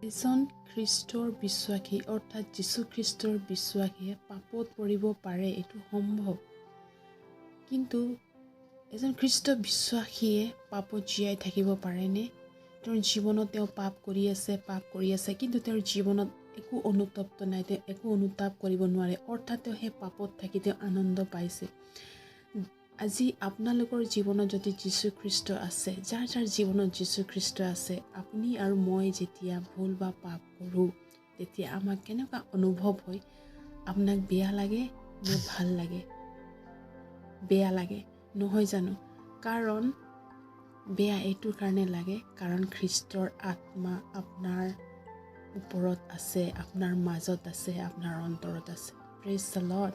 এজন খ্ৰীষ্টৰ বিশ্বাসী অৰ্থাৎ যীশু খ্ৰীষ্টৰ বিশ্বাসীয়ে পাপত পৰিব পাৰে, এইটো সম্ভৱ। কিন্তু এজন খ্ৰীষ্ট বিশ্বাসীয়ে পাপত জীয়াই থাকিব পাৰেনে? তেওঁৰ জীৱনত তেওঁ পাপ কৰি আছে, কিন্তু তেওঁৰ জীৱনত একো অনুতপ্ত নাই, তেওঁ একো অনুতাপ কৰিব নোৱাৰে, অৰ্থাৎ তেওঁ সেই পাপত থাকি তেওঁ আনন্দ পাইছে। আজি আপোনালোকৰ জীৱনত যদি যীশুখ্ৰীষ্ট আছে, যাৰ জীৱনত যীশুখ্ৰীষ্ট আছে, আপুনি আৰু মই যেতিয়া ভুল বা পাপ কৰোঁ, তেতিয়া আমাক কেনেকুৱা অনুভৱ হয়? আপোনাক বেয়া লাগে নে ভাল লাগে? বেয়া লাগে, নহয় জানো? কাৰণ বেয়া এইটোৰ কাৰণে লাগে, কাৰণ খ্ৰীষ্টৰ আত্মা আপোনাৰ ওপৰত আছে, আপোনাৰ মাজত আছে, আপোনাৰ অন্তৰত আছে। Praise the lord.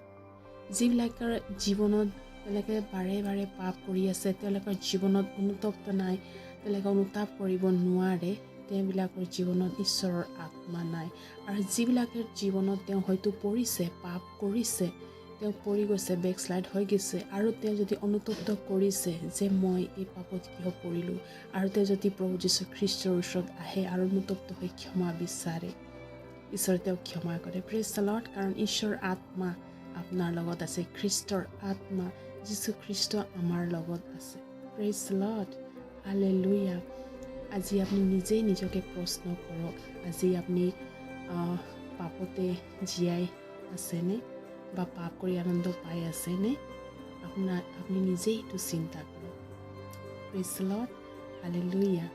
যিবিলাকৰ জীৱনত তেওঁলোকে বাৰে বাৰে পাপ কৰি আছে, তেওঁলোকৰ জীৱনত অনুতপ্ত নাই, তেওঁলোকে অনুতাপ কৰিব নোৱাৰে, তেওঁবিলাকৰ জীৱনত ঈশ্বৰৰ আত্মা নাই। আৰু যিবিলাকৰ জীৱনত তেওঁ হয়তো পৰিছে, পাপ কৰিছে, তেওঁ পৰি গৈছে, বেকশ্লাইড হৈ গৈছে, আৰু তেওঁ যদি অনুতপ্ত কৰিছে যে মই এই পাপত কিয় পৰিলোঁ, আৰু তেওঁ যদি প্ৰভু যীশু খ্ৰীষ্টৰ ওচৰত আহে আৰু অনুতপ্ত হৈ ক্ষমা বিচাৰে, ঈশ্বৰে তেওঁক ক্ষমা কৰে। Praise the lord. কাৰণ ঈশ্বৰৰ আত্মা আপোনাৰ লগত আছে, খ্ৰীষ্টৰ আত্মা যীশু খ্ৰীষ্ট আমাৰ লগত আছে। Praise the lord. হালেলুয়া। আজি আপুনি নিজেই নিজকে প্ৰশ্ন কৰক, আজি আপুনি পাপতে জীয়াই আছেনে বা পাপ কৰি আনন্দ পাই আছেনে? আপুনি নিজেই এইটো চিন্তা কৰক। Praise the lord. হালেলুয়া।